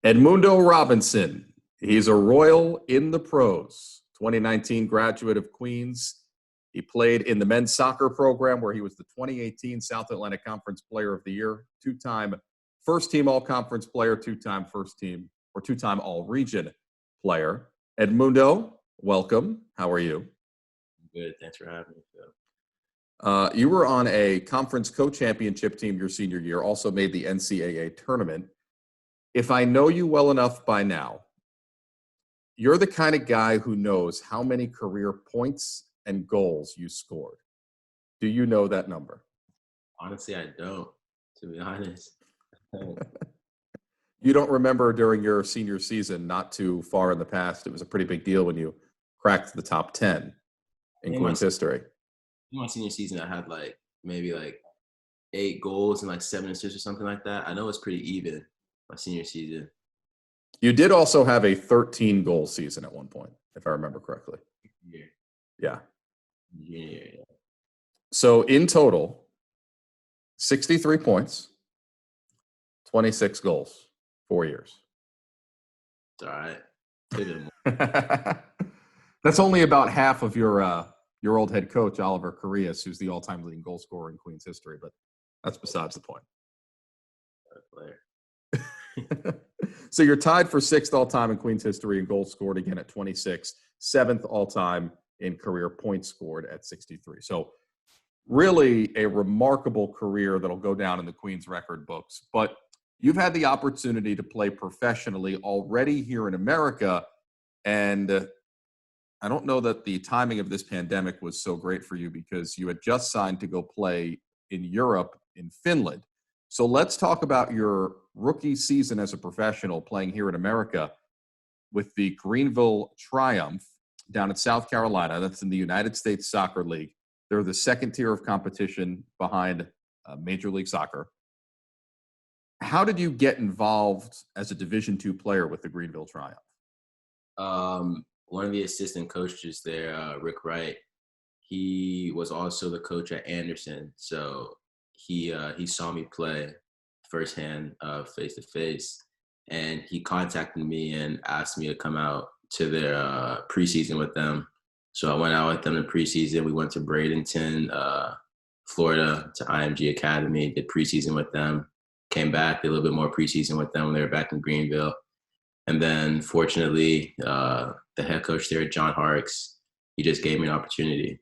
Edmundo Robinson. He's a Royal in the pros. 2019 graduate of Queens. He played in the men's soccer program where he was the 2018 South Atlantic Conference Player of the Year, two-time first-team all-conference player, two-time first-team or two-time all-region player. Edmundo, welcome. How are you? Good. Thanks for having me, Phil. You were on a conference co-championship team your senior year, also made the NCAA tournament. If I know you well enough by now, you're the kind of guy who knows how many career points and goals you scored. Do you know that number? Honestly, I don't, to be honest. You don't remember during your senior season, not too far in the past, it was a pretty big deal when you cracked the top 10 in Queens history. In my senior season, I had maybe 8 goals and 7 assists or something like that. I know it's pretty even my senior season. You did also have a 13-goal season at one point, if I remember correctly. Yeah. Yeah. So in total, 63 points, 26 goals, 4 years. It's all right. That's only about half of your old head coach, Oliver Carrillas, who's the all-time leading goal scorer in Queens history, but that's besides the point. So you're tied for 6th all-time in Queens history in goals scored, again at 26, 7th all-time in career points scored at 63. So really a remarkable career that'll go down in the Queens record books. But you've had the opportunity to play professionally already here in America, and I don't know that the timing of this pandemic was so great for you because you had just signed to go play in Europe in Finland. So let's talk about your rookie season as a professional playing here in America with the Greenville Triumph down in South Carolina. That's in the United States Soccer League. They're the second tier of competition behind Major League Soccer. How did you get involved as a Division II player with the Greenville Triumph? One of the assistant coaches there, Rick Wright, he was also the coach at Anderson. So he saw me play firsthand, face to face, and he contacted me and asked me to come out to their preseason with them. So I went out with them in preseason. We went to Bradenton, Florida, to IMG Academy, did preseason with them, came back, did a little bit more preseason with them when they were back in Greenville. And then fortunately, the head coach there, John Harks, he just gave me an opportunity.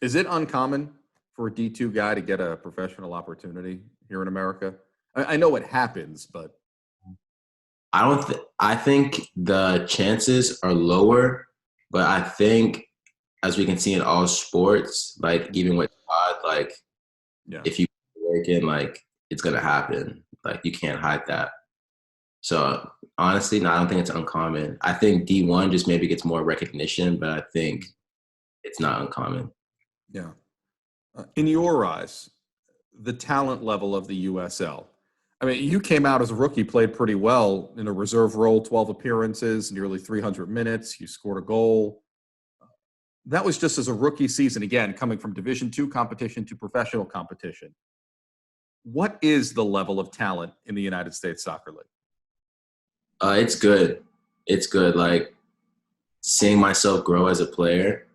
Is it uncommon for a D2 guy to get a professional opportunity here in America? I know it happens, but I think the chances are lower, but I think as we can see in all sports, even with God, if you work in, it's gonna happen. You can't hide that. So honestly, no, I don't think it's uncommon. I think D1 just maybe gets more recognition, but I think it's not uncommon. Yeah. In your eyes, the talent level of the USL, I mean, you came out as a rookie, played pretty well in a reserve role, 12 appearances, nearly 300 minutes. You scored a goal. That was just as a rookie season, again, coming from Division II competition to professional competition. What is the level of talent in the United States Soccer League? It's good. It's good. Seeing myself grow as a player,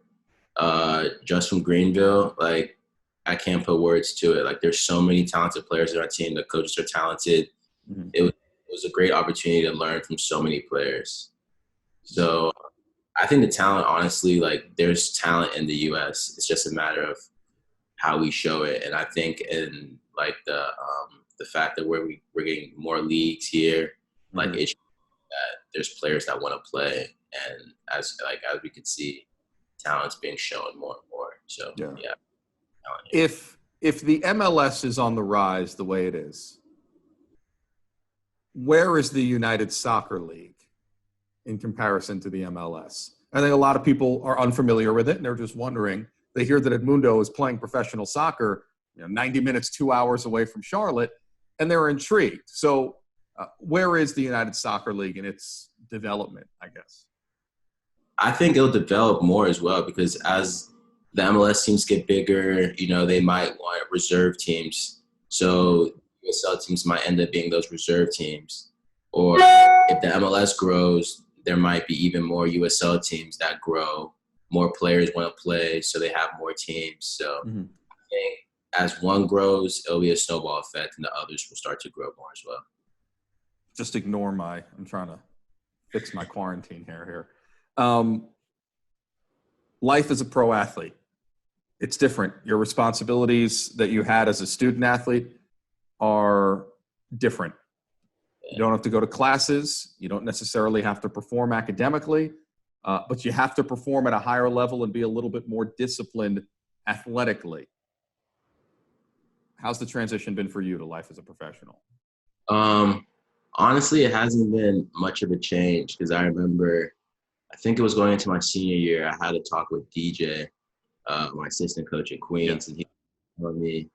just from Greenville, I can't put words to it. There's so many talented players on our team. The coaches are talented. Mm-hmm. It was a great opportunity to learn from so many players. So I think the talent, honestly, there's talent in the U.S. It's just a matter of how we show it. And I think in the fact that we're getting more leagues here, mm-hmm. It shows that there's players that want to play, and as we can see, talent's being shown more and more. So yeah. If the MLS is on the rise the way it is, where is the United Soccer League in comparison to the MLS? I think a lot of people are unfamiliar with it, and they're just wondering. They hear that Edmundo is playing professional soccer, 90 minutes, 2 hours away from Charlotte, and they're intrigued. So where is the United Soccer League in its development, I guess? I think it'll develop more as well, because as the MLS teams get bigger, they might want reserve teams. So USL teams might end up being those reserve teams. Or if the MLS grows, there might be even more USL teams that grow. More players want to play, so they have more teams. So I think as one grows, it'll be a snowball effect, and the others will start to grow more as well. Just ignore I'm trying to fix my quarantine hair here. Life as a pro athlete, it's different. Your responsibilities that you had as a student athlete are different. You don't have to go to classes. You don't necessarily have to perform academically, but you have to perform at a higher level and be a little bit more disciplined athletically. How's the transition been for you to life as a professional? Honestly, it hasn't been much of a change because I remember, I think it was going into my senior year, I had a talk with DJ, my assistant coach at Queens, and he told me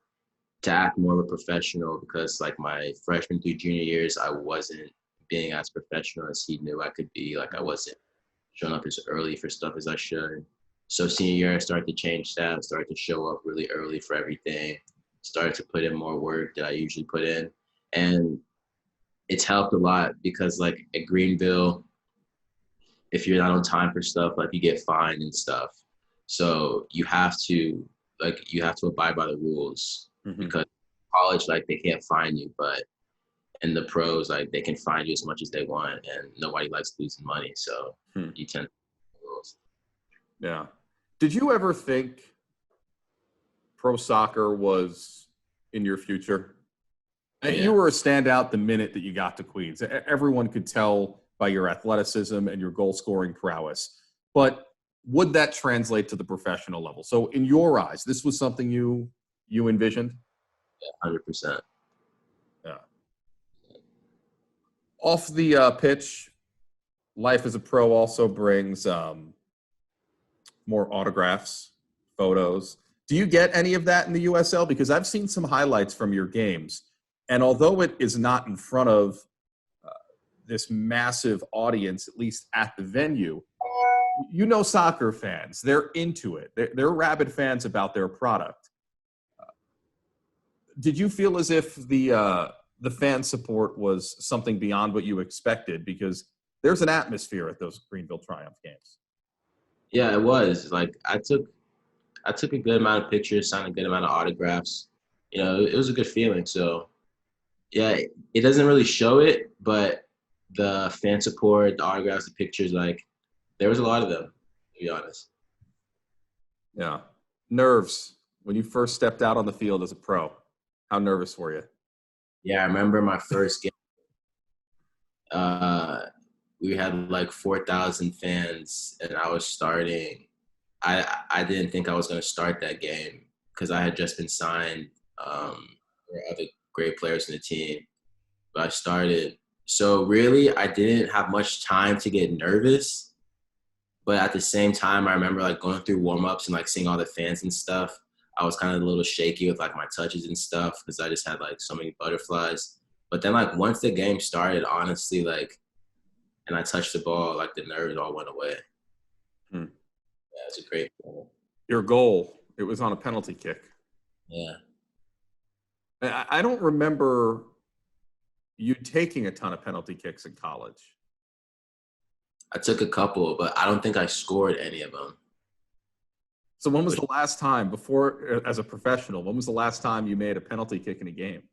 to act more of a professional because like my freshman through junior years, I wasn't being as professional as he knew I could be. Like I wasn't showing up as early for stuff as I should. So senior year, I started to change that. I started to show up really early for everything. Started to put in more work that I usually put in. And it's helped a lot because like at Greenville, if you're not on time for stuff, like you get fined and stuff. So you have to abide by the rules because college, like they can't fine you, but in the pros, like they can fine you as much as they want and nobody likes losing money. So you tend to follow the rules. Yeah. Did you ever think pro soccer was in your future? Yeah. You were a standout the minute that you got to Queens. Everyone could tell by your athleticism and your goal-scoring prowess. But would that translate to the professional level? So in your eyes, this was something you envisioned? Yeah, 100%. Yeah. Off the pitch, life as a pro also brings more autographs, photos. Do you get any of that in the USL? Because I've seen some highlights from your games. And although it is not in front of this massive audience, at least at the venue, you know soccer fans, they're into it. They're rabid fans about their product. Did you feel as if the fan support was something beyond what you expected? Because there's an atmosphere at those Greenville Triumph games. Yeah, it was. Like I took a good amount of pictures, signed a good amount of autographs. You know, it was a good feeling. So yeah, it doesn't really show it, but the fan support, the autographs, the pictures, like there was a lot of them, to be honest. Yeah. Nerves when you first stepped out on the field as a pro. How nervous were you? Yeah, I remember my first game. We had like 4,000 fans, and I was starting. I didn't think I was going to start that game because I had just been signed for other great players in the team. But I started. So really, I didn't have much time to get nervous. But at the same time, I remember like going through warm-ups and like seeing all the fans and stuff. I was kind of a little shaky with like my touches and stuff because I just had like so many butterflies. But then like once the game started, honestly, like, and I touched the ball, like the nerves all went away. Yeah, it was a great goal. Your goal, it was on a penalty kick. Yeah. I don't remember you taking a ton of penalty kicks in college. I took a couple, but I don't think I scored any of them. So when was the last time, before as a professional, when was the last time you made a penalty kick in a game?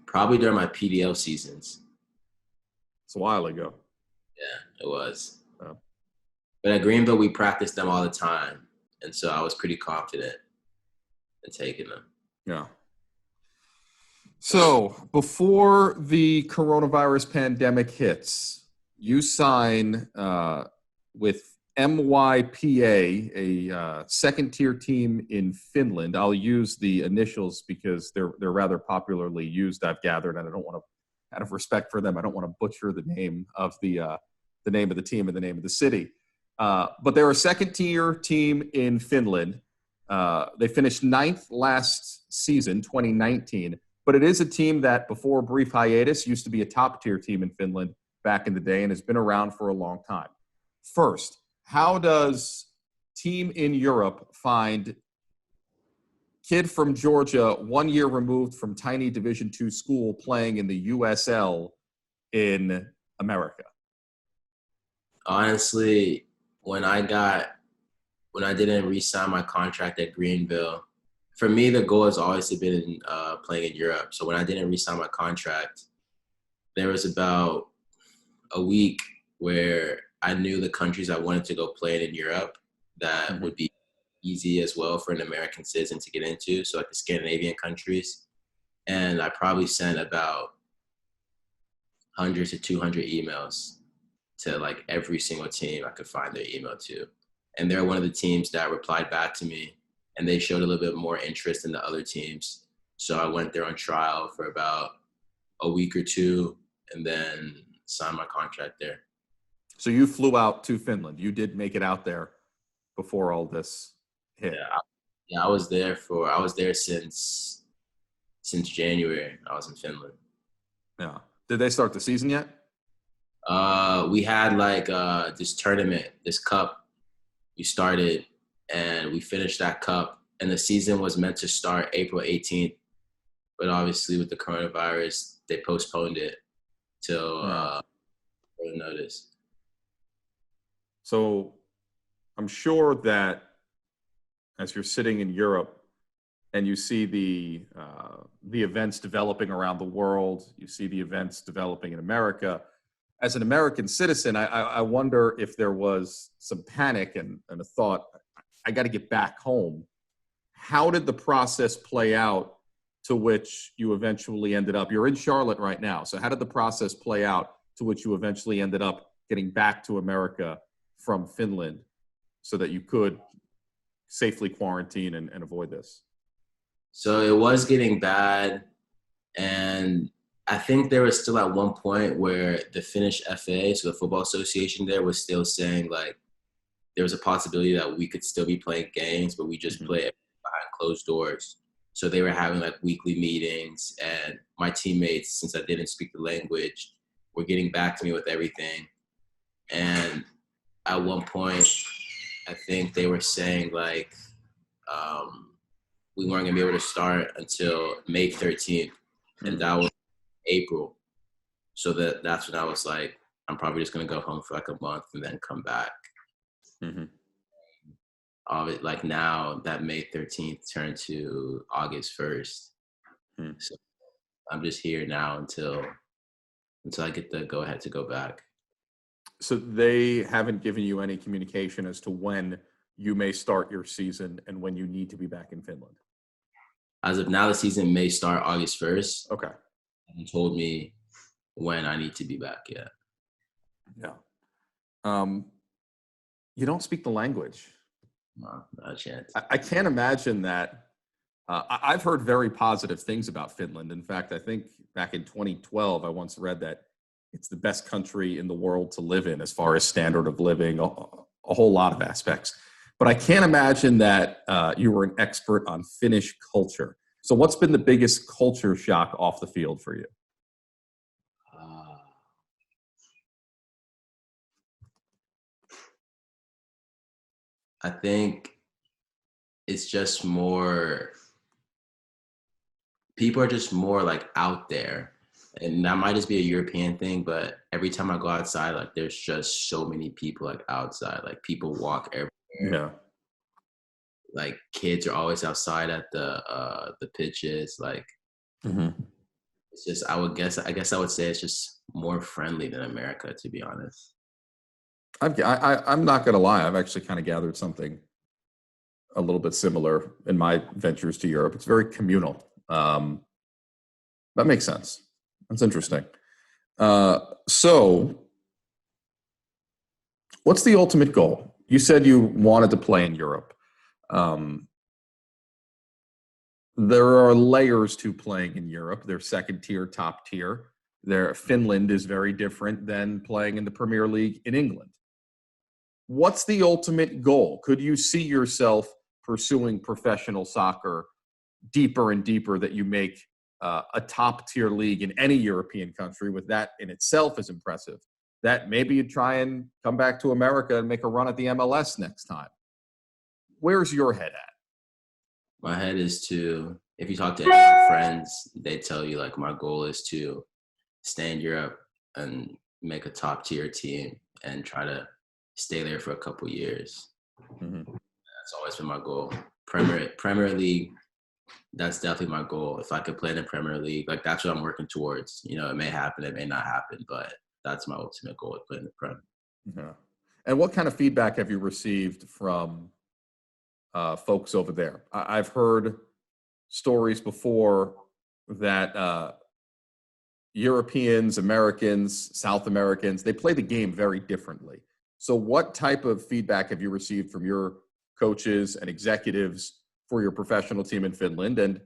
Probably during my PDL seasons. It's a while ago. Yeah, it was. Oh. But at Greenville, we practiced them all the time. And so I was pretty confident in taking them. Yeah. So before the coronavirus pandemic hits, you sign with MYPA, a second-tier team in Finland. I'll use the initials because they're rather popularly used, I've gathered, and I don't want to, out of respect for them, I don't want to butcher the name of the name of the team and the name of the city. But they're a second-tier team in Finland. They finished 9th last season, 2019. But it is a team that, before a brief hiatus, used to be a top-tier team in Finland back in the day and has been around for a long time. First, how does team in Europe find kid from Georgia, 1 year removed from tiny Division II school, playing in the USL in America? Honestly, when I didn't re-sign my contract at Greenville, for me the goal has always been playing in Europe. So when I didn't re-sign my contract, there was about a week where I knew the countries I wanted to go play in Europe that would be easy as well for an American citizen to get into. So like the Scandinavian countries. And I probably sent about 100 to 200 emails to like every single team I could find their email to. And they're one of the teams that replied back to me, and they showed a little bit more interest than the other teams. So I went there on trial for about a week or two and then signed my contract there. So you flew out to Finland. You did make it out there before all this hit. Yeah, I was there since January. I was in Finland. Yeah. Did they start the season yet? We had like this tournament, this cup we started, and we finished that cup, and the season was meant to start April 18th, but obviously with the coronavirus, they postponed it till further notice. So I'm sure that as you're sitting in Europe and you see the events developing around the world, you see the events developing in America, as an American citizen, I wonder if there was some panic and a thought, I got to get back home. How did the process play out to which you eventually ended up? You're in Charlotte right now. So how did the process play out to which you eventually ended up getting back to America from Finland so that you could safely quarantine and avoid this? So it was getting bad, and I think there was still at one point where the Finnish FA, so the Football Association there, was still saying like there was a possibility that we could still be playing games, but we just play behind closed doors. So they were having like weekly meetings, and my teammates, since I didn't speak the language, were getting back to me with everything. And at one point, I think they were saying like we weren't gonna be able to start until May 13th, and that was April. So that's when I was like, I'm probably just gonna go home for like a month and then come back. Like now that May 13th turned to August 1st. So I'm just here now until I get the go ahead to go back. So they haven't given you any communication as to when you may start your season and when you need to be back in Finland? As of now, the season may start August 1st. Okay. They told me when I need to be back yet. Yeah. You don't speak the language. No, not a chance. I can't imagine that. I've heard very positive things about Finland. In fact, I think back in 2012, I once read that it's the best country in the world to live in as far as standard of living, a whole lot of aspects. But I can't imagine that you were an expert on Finnish culture. So what's been the biggest culture shock off the field for you? I think it's just more, people are just more like out there. And that might just be a European thing, but every time I go outside, like there's just so many people like outside. Like people walk everywhere. Yeah. Like kids are always outside at the pitches. Like it's just, I guess I would say it's just more friendly than America, to be honest. I'm not going to lie. I've actually kind of gathered something a little bit similar in my ventures to Europe. It's very communal. That makes sense. That's interesting. So what's the ultimate goal? You said you wanted to play in Europe. There are layers to playing in Europe. There's second tier, top tier. Finland is very different than playing in the Premier League in England. What's the ultimate goal? Could you see yourself pursuing professional soccer deeper and deeper, that you make a top tier league in any European country? With that in itself is impressive. That maybe you try and come back to America and make a run at the MLS next time. Where's your head at? My head is to, if you talk to any of my friends, they tell you like my goal is to stay in Europe and make a top tier team and try to stay there for a couple years. Mm-hmm. That's always been my goal. Premier League, that's definitely my goal. If I could play in the Premier League, like that's what I'm working towards. You know, it may happen, it may not happen, but that's my ultimate goal, is playing the Prem. Yeah. And what kind of feedback have you received from folks over there? I've heard stories before that Europeans, Americans, South Americans, they play the game very differently. So what type of feedback have you received from your coaches and executives for your professional team in Finland? And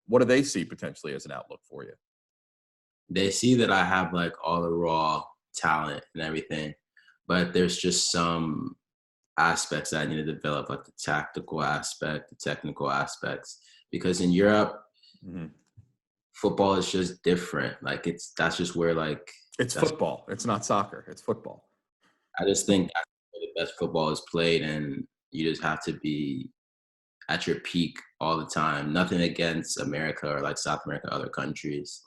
what do they see potentially as an outlook for you? They see that I have like all the raw talent and everything, but there's just some aspects that I need to develop, like the tactical aspect, the technical aspects, because in Europe, Mm-hmm. football is just different. Like that's just where like It's football. It's not soccer. It's football. I just think that's where the best football is played, and you just have to be at your peak all the time. Nothing against America or like South America, other countries,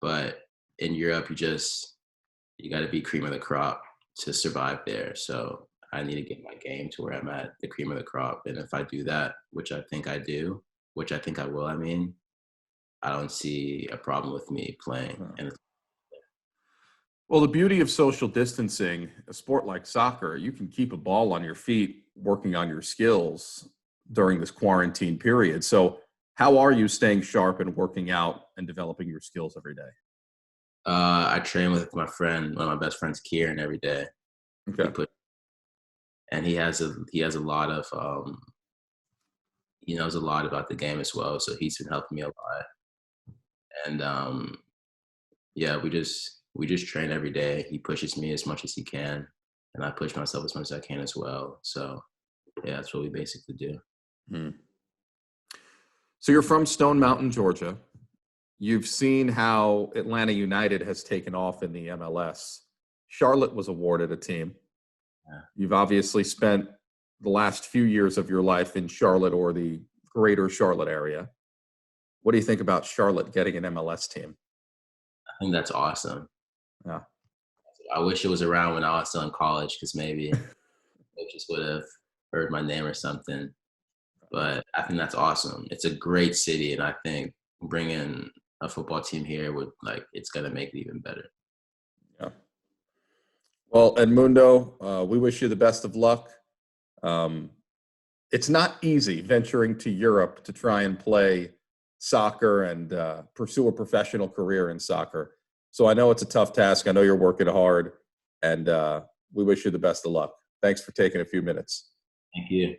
but in Europe, you got to be cream of the crop to survive there. So I need to get my game to where I'm at the cream of the crop, and if I do that, which I think I do, which I think I will, I don't see a problem with me playing. And Well, the beauty of social distancing, a sport like soccer, you can keep a ball on your feet working on your skills during this quarantine period. So, how are you staying sharp and working out and developing your skills every day? I train with my friend, one of my best friends, Kieran, every day. Okay. And he has a lot of he knows a lot about the game as well. So he's been helping me a lot. And yeah, we just train every day. He pushes me as much as he can, and I push myself as much as I can as well. So yeah, that's what we basically do. Hmm. So you're from Stone Mountain, Georgia. You've seen how Atlanta United has taken off in the MLS. Charlotte was awarded a team. Yeah. You've obviously spent the last few years of your life in Charlotte or the greater Charlotte area. What do you think about Charlotte getting an MLS team? I think that's awesome. Yeah. I wish it was around when I was still in college, because maybe coaches would have heard my name or something. But I think that's awesome. It's a great city, and I think bringing a football team here it's gonna make it even better. Yeah. Well, Edmundo, we wish you the best of luck. It's not easy venturing to Europe to try and play soccer and pursue a professional career in soccer. So I know it's a tough task. I know you're working hard, and we wish you the best of luck. Thanks for taking a few minutes. Thank you.